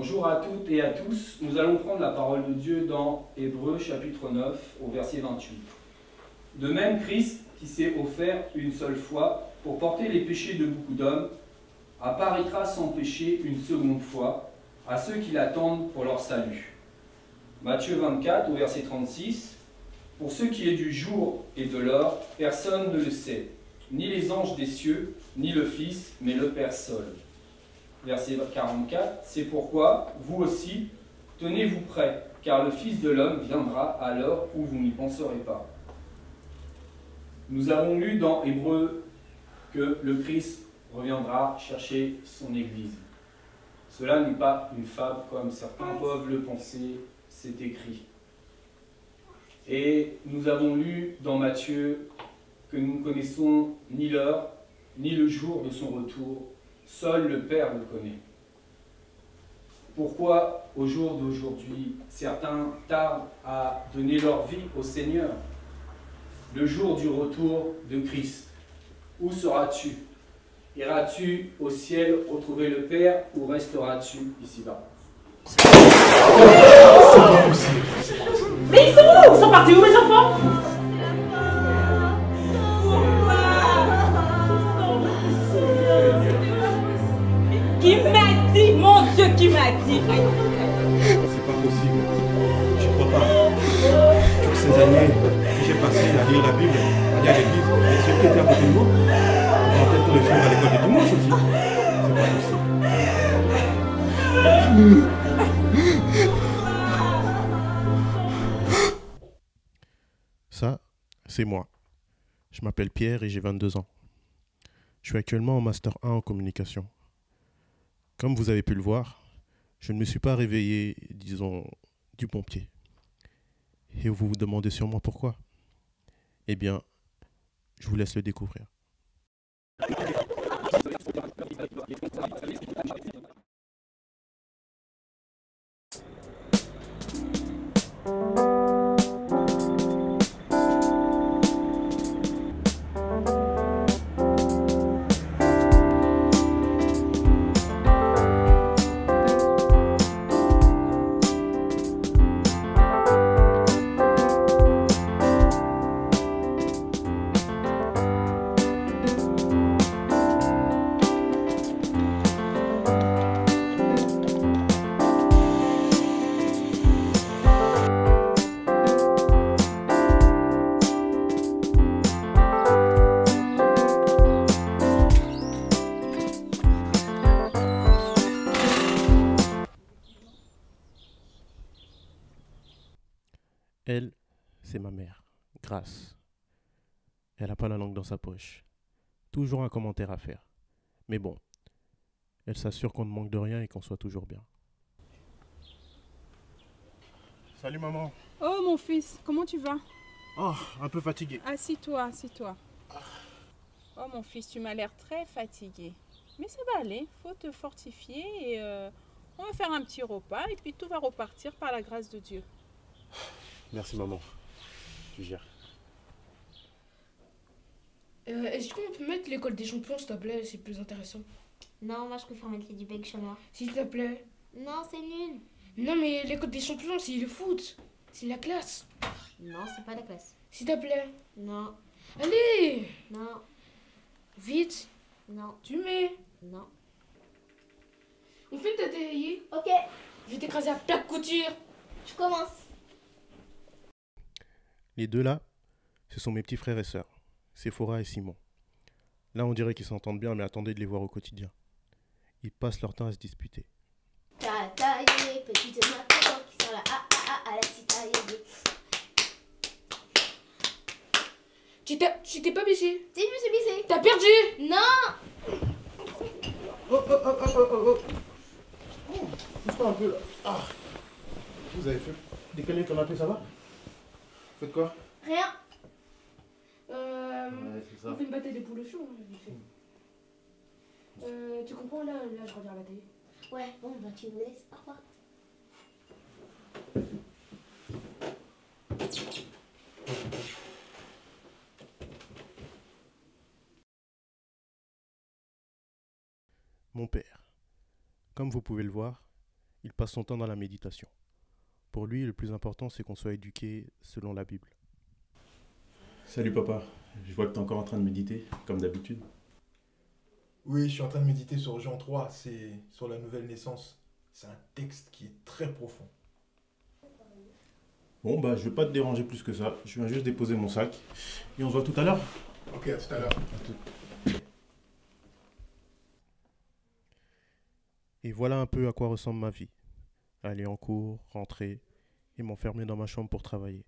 Bonjour à toutes et à tous. Nous allons prendre la parole de Dieu dans Hébreux chapitre 9 au verset 28. De même, Christ, qui s'est offert une seule fois pour porter les péchés de beaucoup d'hommes, apparaîtra sans péché une seconde fois à ceux qui l'attendent pour leur salut. Matthieu 24 au verset 36. Pour ce qui est du jour et de l'heure, personne ne le sait, ni les anges des cieux, ni le Fils, mais le Père seul. Verset 44, c'est pourquoi, vous aussi, tenez-vous prêts, car le Fils de l'homme viendra à l'heure où vous n'y penserez pas. Nous avons lu dans Hébreux que le Christ reviendra chercher son Église. Cela n'est pas une fable comme certains peuvent le penser, c'est écrit. Et nous avons lu dans Matthieu que nous ne connaissons ni l'heure, ni le jour de son retour. Seul le Père le connaît. Pourquoi, au jour d'aujourd'hui, certains tardent à donner leur vie au Seigneur? Le jour du retour de Christ, où seras-tu? Iras-tu au ciel retrouver le Père ou resteras-tu ici-bas? Mais ils sont où? Ils sont partis où, mes enfants? Qui m'a dit, mon Dieu, qui m'a dit? C'est pas possible. Je crois pas. Toutes ces années que j'ai passées à lire la Bible, à aller à l'église, et ceux qui étaient à côté de moi, on rentrait tous les jours à l'école du dimanche aussi. C'est pas possible. Ça, c'est moi. Je m'appelle Pierre et j'ai 22 ans. Je suis actuellement en Master 1 en communication. Comme vous avez pu le voir, je ne me suis pas réveillé, disons, du bon pied. Et vous vous demandez sûrement pourquoi. Eh bien, je vous laisse le découvrir. Elle, c'est ma mère, Grâce. Elle n'a pas la langue dans sa poche. Toujours un commentaire à faire. Mais bon, elle s'assure qu'on ne manque de rien et qu'on soit toujours bien. Salut maman. Oh mon fils, comment tu vas? Oh, un peu fatigué. Assis-toi, assis-toi. Oh mon fils, tu m'as l'air très fatigué. Mais ça va aller, faut te fortifier et on va faire un petit repas et puis tout va repartir par la grâce de Dieu. Merci maman. Tu gères. Est-ce qu'on peut mettre l'école des champions, s'il te plaît? C'est plus intéressant. Non, moi je préfère mettre du bec chaleur. S'il te plaît. Non, c'est nul. Non, mais l'école des champions, c'est le foot. C'est la classe. Non, c'est pas la classe. S'il te plaît. Non, Allez, non, vite. non, Tu mets. non. On fait ta taillée. Ok, Je vais t'écraser à plaque couture. je commence. Les deux là, ce sont mes petits frères et sœurs, Séphora et Simon. Là, on dirait qu'ils s'entendent bien, mais attendez de les voir au quotidien. Ils passent leur temps à se disputer. T'as taillé, petite maman qui sort là, à la petite taillée. Tu t'es pas baissé. Si, je me suis blessée. T'as perdu. Non. Pousse pas un peu là. Ah. Vous avez fait décaler ton appel, ça va? Faites quoi? Rien. Ouais, c'est ça. On fait une bataille de poules au chaud, hein, vite fait. Tu comprends, là je reviens à la télé. Ouais, bon, bah tu me laisses. Au revoir. Mon père. Comme vous pouvez le voir, il passe son temps dans la méditation. Pour lui, le plus important, c'est qu'on soit éduqué selon la Bible. Salut papa, je vois que tu es encore en train de méditer, comme d'habitude. Oui, je suis en train de méditer sur Jean 3, c'est sur la nouvelle naissance. C'est un texte qui est très profond. Bon, bah je vais pas te déranger plus que ça, je viens juste déposer mon sac. Et on se voit tout à l'heure. Ok, à tout à l'heure. Et voilà un peu à quoi ressemble ma vie. Aller en cours, rentrer et m'enfermer dans ma chambre pour travailler.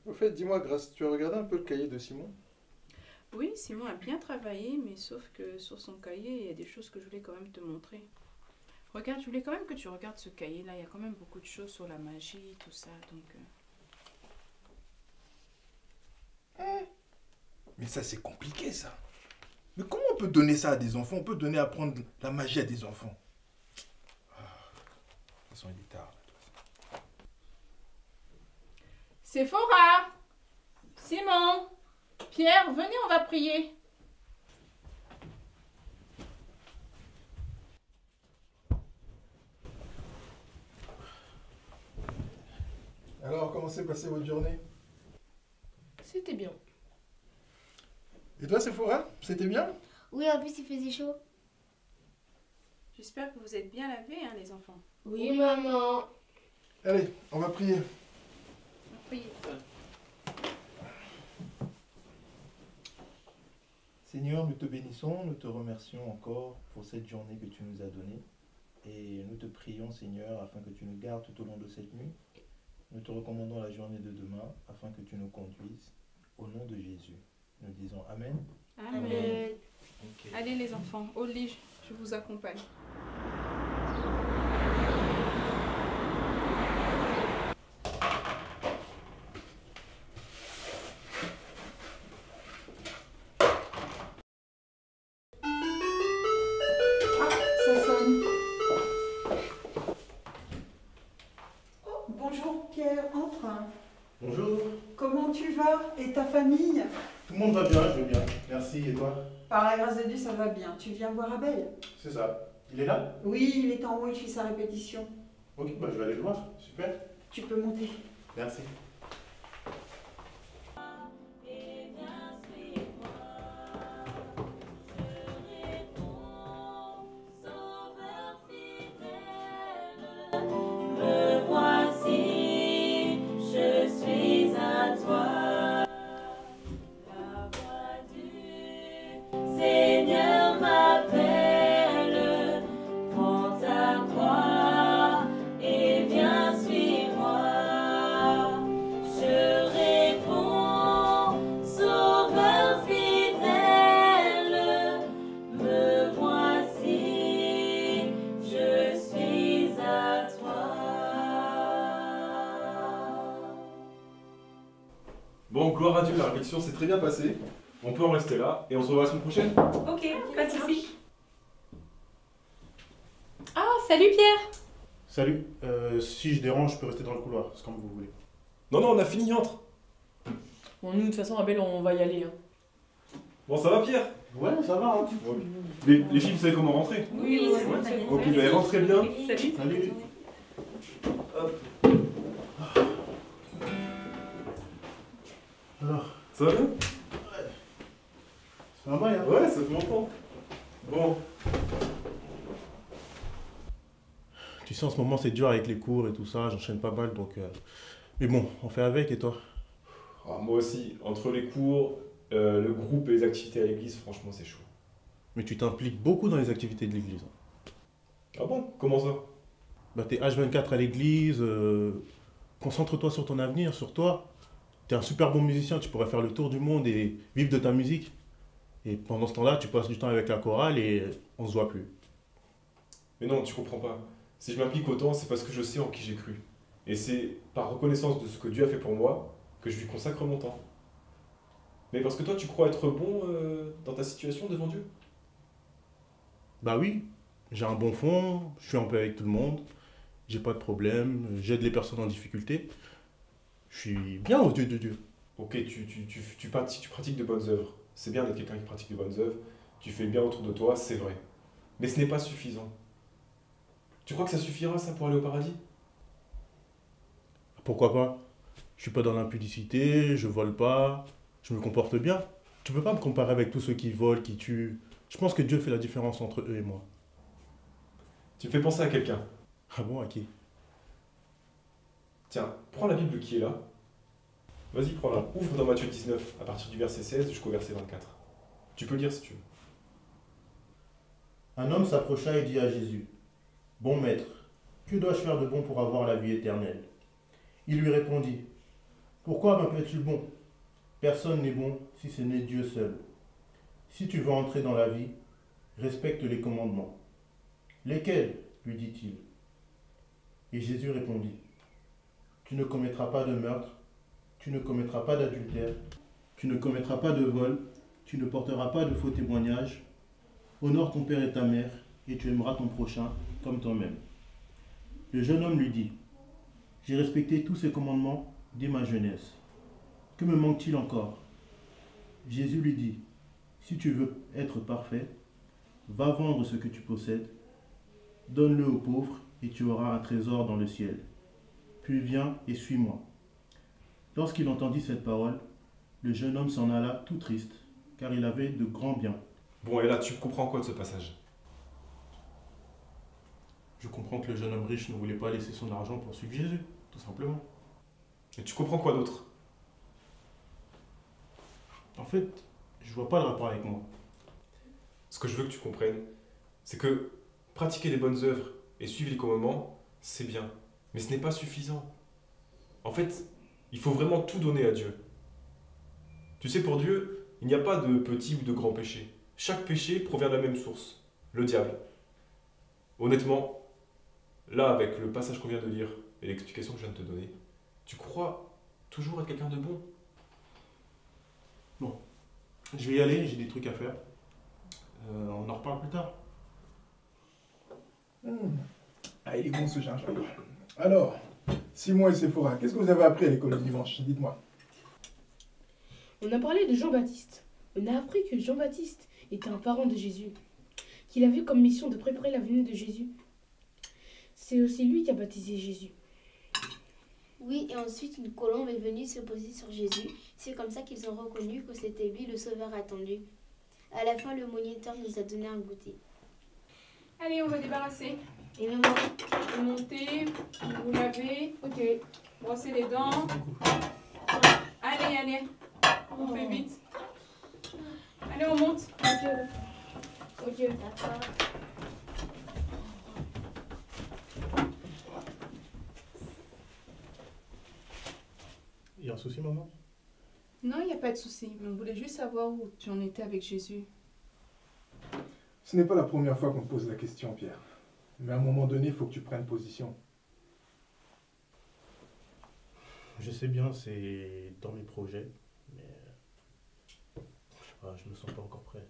Au fait, dis-moi, Grace, tu as regardé un peu le cahier de Simon? Oui, Simon a bien travaillé, mais sauf que sur son cahier, il y a des choses que je voulais quand même te montrer. Regarde, je voulais quand même que tu regardes ce cahier-là. Il y a quand même beaucoup de choses sur la magie, tout ça, donc... Mais ça, c'est compliqué, ça. Mais comment on peut donner ça à des enfants? On peut donner à apprendre la magie à des enfants. De toute façon, il est tard. Sephora! Simon! Pierre, venez, on va prier. Alors, comment s'est passée votre journée? C'était bien. Et toi, Sephora? C'était bien? Oui, en plus il faisait chaud. J'espère que vous êtes bien lavés, hein, les enfants. Oui, maman. Allez, on va prier. On va prier. Seigneur, nous te bénissons, nous te remercions encore pour cette journée que tu nous as donnée. Et nous te prions, Seigneur, afin que tu nous gardes tout au long de cette nuit. Nous te recommandons la journée de demain, afin que tu nous conduises. Au nom de Jésus, nous disons Amen. Amen. Allez, les enfants, au lit, je vous accompagne. Ça sonne. Oh, bonjour Pierre, entre. Bonjour, Comment tu vas? Et ta famille? tout le monde va bien, je vais bien. Merci, et toi? Par la grâce de Dieu, ça va bien. Tu viens voir Abel? C'est ça. Il est là? Oui, il est en haut, il fait sa répétition. Ok, bah je vais aller le voir, super. Tu peux monter. Merci. Me voici, je suis à toi. La voix du Seigneur m'appelle. Prends ta croix et viens suis-moi. Je réponds, Sauveur fidèle. Me voici, je suis à toi. Bon, gloire à Dieu, la répétition s'est très bien passée. On peut en rester là et on se revoit la semaine prochaine. Ok, pas de soucis. Ah, salut Pierre! Salut, si je dérange, je peux rester dans le couloir, c'est comme vous voulez. Non, non, on a fini, entre. Bon, nous, de toute façon, Abel, on va y aller. Hein. Bon, ça va, Pierre? Ouais, ça va, hein. Bon. Les filles, vous savez comment rentrer? Oui, c'est bon, t'inquiète. Ok, ben rentrez bien. Salut. Salut. Alors, Ça va bien? c'est un bail, hein. Ouais, ça fait longtemps. Bon, Tu sais, en ce moment, c'est dur avec les cours et tout ça, j'enchaîne pas mal, donc... Mais bon, on fait avec, et toi? ah, moi aussi, entre les cours, le groupe et les activités à l'église, franchement, c'est chaud. Mais tu t'impliques beaucoup dans les activités de l'église. Ah bon? Comment ça? Bah, t'es H24 à l'église, concentre-toi sur ton avenir, sur toi. T'es un super bon musicien, tu pourrais faire le tour du monde et vivre de ta musique. Et pendant ce temps-là, tu passes du temps avec la chorale et on se voit plus. Mais non, tu comprends pas. Si je m'implique autant, c'est parce que je sais en qui j'ai cru. Et c'est par reconnaissance de ce que Dieu a fait pour moi que je lui consacre mon temps. Mais parce que toi, tu crois être bon dans ta situation devant Dieu? Bah oui, j'ai un bon fond, je suis en paix avec tout le monde, j'ai pas de problème, j'aide les personnes en difficulté. Je suis bien aux yeux de Dieu. Ok, tu pratiques de bonnes œuvres. C'est bien d'être quelqu'un qui pratique de bonnes œuvres. Tu fais bien autour de toi, c'est vrai. Mais ce n'est pas suffisant. Tu crois que ça suffira, ça, pour aller au paradis? Pourquoi pas? Je suis pas dans l'impudicité, je vole pas, je me comporte bien. Tu peux pas me comparer avec tous ceux qui volent, qui tuent. Je pense que Dieu fait la différence entre eux et moi. Tu me fais penser à quelqu'un. Ah bon, à qui? Tiens, prends la Bible qui est là. Vas-y, prends-la. Ouvre dans Matthieu 19, à partir du verset 16 jusqu'au verset 24. Tu peux lire si tu veux. Un homme s'approcha et dit à Jésus, « Bon maître, que dois-je faire de bon pour avoir la vie éternelle ?» Il lui répondit, « Pourquoi m'appelles-tu bon? Personne n'est bon si ce n'est Dieu seul. Si tu veux entrer dans la vie, respecte les commandements. » « Lesquels? Lui dit-il. Et Jésus répondit, « Tu ne commettras pas de meurtre, tu ne commettras pas d'adultère, tu ne commettras pas de vol, tu ne porteras pas de faux témoignages, honore ton père et ta mère, et tu aimeras ton prochain comme toi-même. » Le jeune homme lui dit, « J'ai respecté tous ces commandements dès ma jeunesse. Que me manque-t-il encore ?» Jésus lui dit, « Si tu veux être parfait, va vendre ce que tu possèdes, donne-le aux pauvres, et tu auras un trésor dans le ciel. Puis viens et suis-moi. » Lorsqu'il entendit cette parole, le jeune homme s'en alla tout triste, car il avait de grands biens. Bon, et là, tu comprends quoi de ce passage? Je comprends que le jeune homme riche ne voulait pas laisser son argent pour suivre Jésus, tout simplement. Et tu comprends quoi d'autre? En fait, je vois pas le rapport avec moi. Ce que je veux que tu comprennes, c'est que pratiquer les bonnes œuvres et suivre les commandements, c'est bien. Mais ce n'est pas suffisant. En fait, il faut vraiment tout donner à Dieu. Tu sais, pour Dieu, il n'y a pas de petit ou de grand péché. Chaque péché provient de la même source, le diable. Honnêtement, là, avec le passage qu'on vient de lire et l'explication que je viens de te donner, tu crois toujours être quelqu'un de bon? Bon, je vais y aller, j'ai des trucs à faire. On en reparle plus tard. Ah, il est bon ce gingembre. Alors, Simon et Séphora, qu'est-ce que vous avez appris à l'école du dimanche? Dites-moi. On a parlé de Jean-Baptiste. On a appris que Jean-Baptiste était un parent de Jésus, qu'il avait comme mission de préparer la venue de Jésus. C'est aussi lui qui a baptisé Jésus. Oui, et ensuite une colombe est venue se poser sur Jésus. C'est comme ça qu'ils ont reconnu que c'était lui le sauveur attendu. À la fin, le moniteur nous a donné un goûter. Allez, on va débarrasser. Et maman, Vous montez, vous lavez, Ok. brossez les dents. Allez, allez, on fait vite. Allez, on monte. Ok. d'accord. Il y a un souci, maman? Non, il n'y a pas de souci, mais on voulait juste savoir où tu en étais avec Jésus. Ce n'est pas la première fois qu'on te pose la question, Pierre. Mais à un moment donné, il faut que tu prennes position. Je sais bien, c'est dans mes projets, mais je sais pas, je me sens pas encore prêt.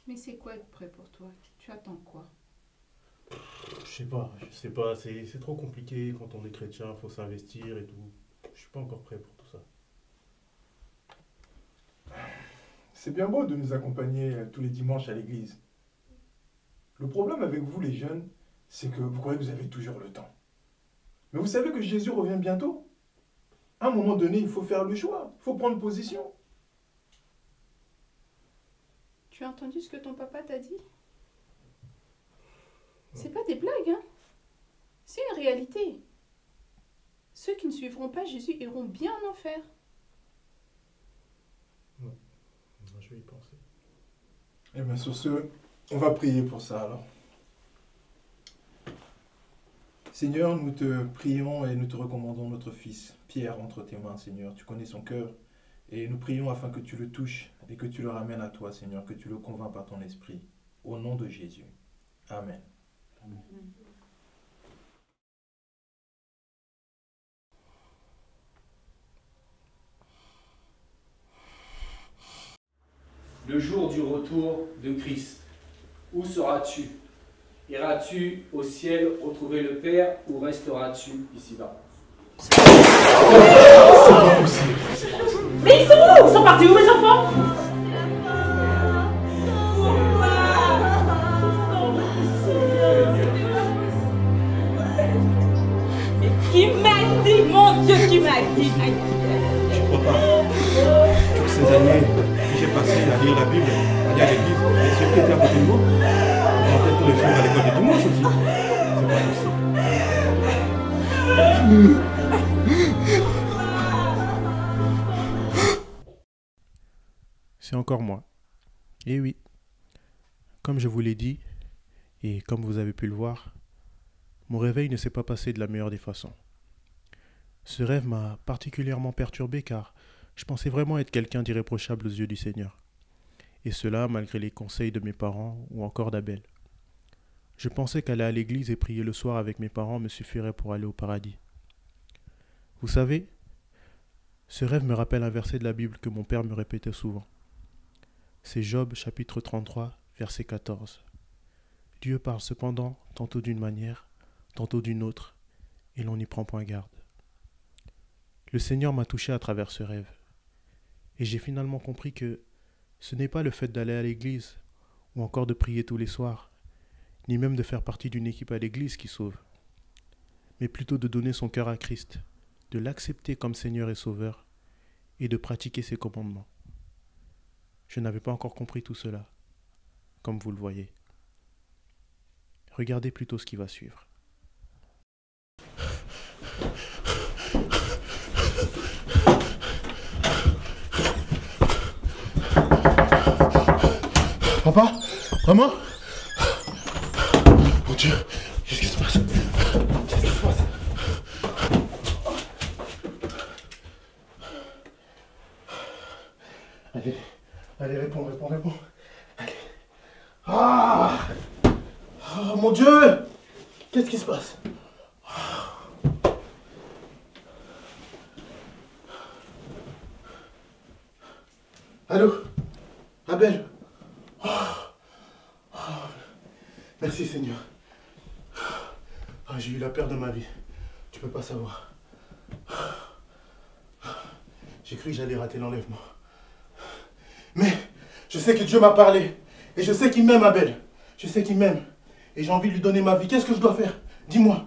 Mais c'est quoi être prêt pour toi? Tu attends quoi? Je sais pas, c'est trop compliqué quand on est chrétien, faut s'investir et tout. Je suis pas encore prêt pour tout ça. C'est bien beau de nous accompagner tous les dimanches à l'église. Le problème avec vous, les jeunes, c'est que vous croyez que vous avez toujours le temps. Mais vous savez que Jésus revient bientôt. À un moment donné, il faut faire le choix. Il faut prendre position. Tu as entendu ce que ton papa t'a dit? C'est pas des blagues, hein? C'est une réalité. Ceux qui ne suivront pas Jésus iront bien en enfer. Je vais y penser. Et bien sur ce, on va prier pour ça alors. Seigneur, nous te prions et nous te recommandons notre fils, Pierre, entre tes mains, Seigneur. Tu connais son cœur et nous prions afin que tu le touches et que tu le ramènes à toi, Seigneur, que tu le convaincs par ton esprit. Au nom de Jésus. Amen. Amen. Le jour du retour de Christ, où seras-tu? Iras-tu au ciel retrouver le Père ou resteras-tu ici-bas? Mais ils sont où? Ils sont partis où, mes enfants? lire la Bible, aller à l'église, et ceux qui étaient à côté de moi, on partait tous les jours à l'école du dimanche aussi. C'est pas possible. C'est encore moi. Et oui, comme je vous l'ai dit, et comme vous avez pu le voir, mon réveil ne s'est pas passé de la meilleure des façons. Ce rêve m'a particulièrement perturbé car je pensais vraiment être quelqu'un d'irréprochable aux yeux du Seigneur. Et cela malgré les conseils de mes parents ou encore d'Abel. Je pensais qu'aller à l'église et prier le soir avec mes parents me suffirait pour aller au paradis. Vous savez, ce rêve me rappelle un verset de la Bible que mon père me répétait souvent. C'est Job chapitre 33, verset 14. Dieu parle cependant tantôt d'une manière, tantôt d'une autre, et l'on n'y prend point garde. Le Seigneur m'a touché à travers ce rêve, et j'ai finalement compris que ce n'est pas le fait d'aller à l'église, ou encore de prier tous les soirs, ni même de faire partie d'une équipe à l'église qui sauve, mais plutôt de donner son cœur à Christ, de l'accepter comme Seigneur et Sauveur, et de pratiquer ses commandements. Je n'avais pas encore compris tout cela, comme vous le voyez. Regardez plutôt ce qui va suivre. Papa? Maman? Mon Dieu, qu'est-ce qui se passe? Qu'est-ce qui se passe? Allez, réponds. Allez. Ah! Oh mon Dieu! Qu'est-ce qui se passe? Allô? Abel? Merci Seigneur. J'ai eu la peur de ma vie. Tu peux pas savoir. J'ai cru que j'allais rater l'enlèvement. Mais je sais que Dieu m'a parlé. Et je sais qu'il m'aime, Abel. Je sais qu'il m'aime. Et j'ai envie de lui donner ma vie. Qu'est-ce que je dois faire? Dis-moi.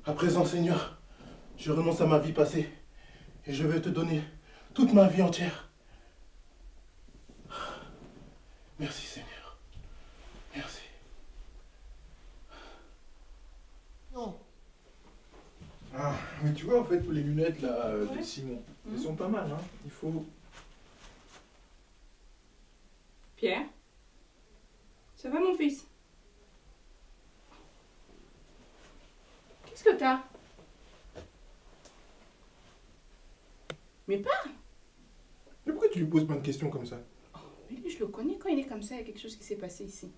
À présent, Seigneur, je renonce à ma vie passée. Et je vais te donner toute ma vie entière. Merci, Seigneur. Merci. Non. Ah, mais tu vois, en fait, pour les lunettes là, de Simon, elles sont pas mal, hein. Il faut... Pierre? Ça va, mon fils? Qu'est-ce que t'as? Mais parle! Mais pourquoi tu lui poses plein de questions comme ça? Mais lui, je le connais, quand il est comme ça, il y a quelque chose qui s'est passé ici.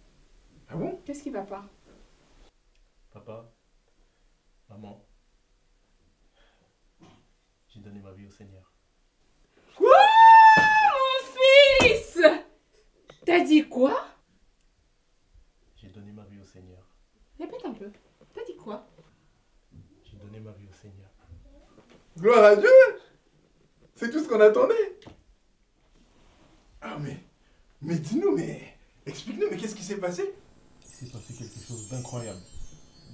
Ah bon? Qu'est-ce qui va pas? Papa, maman, j'ai donné ma vie au Seigneur. Quoi? Mon fils! T'as dit quoi? J'ai donné ma vie au Seigneur. Répète un peu. T'as dit quoi? J'ai donné ma vie au Seigneur. Gloire à Dieu! C'est tout ce qu'on attendait. Ah mais dis-nous, mais explique-nous, mais qu'est-ce qui s'est passé? Il s'est passé quelque chose d'incroyable.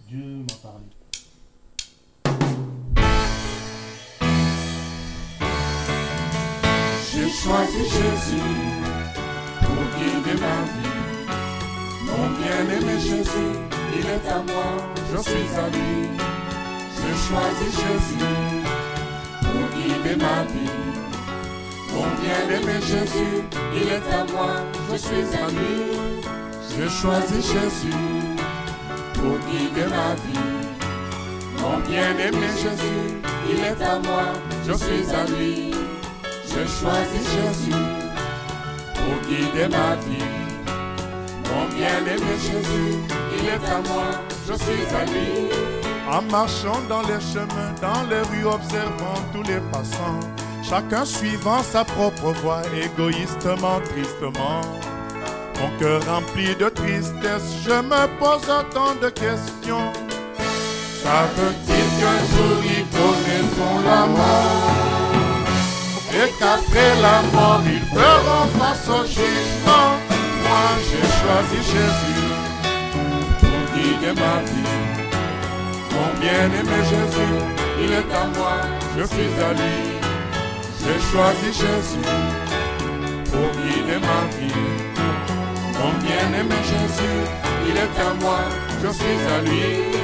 Dieu m'a parlé. J'ai choisi Jésus pour guider ma vie. Mon bien-aimé Jésus, il est à moi, je suis à lui. J'ai choisi Jésus pour guider ma vie. Mon bien-aimé Jésus, il est à moi, je suis à lui. J'ai choisi Jésus pour guider ma vie. Mon bien-aimé Jésus, il est à moi, je suis à lui. J'ai choisi Jésus pour guider ma vie. Mon bien-aimé Jésus, il est à moi, je suis à lui. En marchant dans les chemins, dans les rues, observant tous les passants, chacun suivant sa propre voie, égoïstement, tristement. Mon cœur rempli de tristesse, je me pose autant de questions. Savent-ils qu'un jour ils connaîtront la mort, et qu'après la mort ils feront face au jugement? Moi j'ai choisi Jésus pour guider ma vie. Mon bien-aimé Jésus, il est à moi, je suis à lui. J'ai choisi Jésus pour guider ma vie. Mon bien-aimé Jésus, il est à moi, je suis à lui.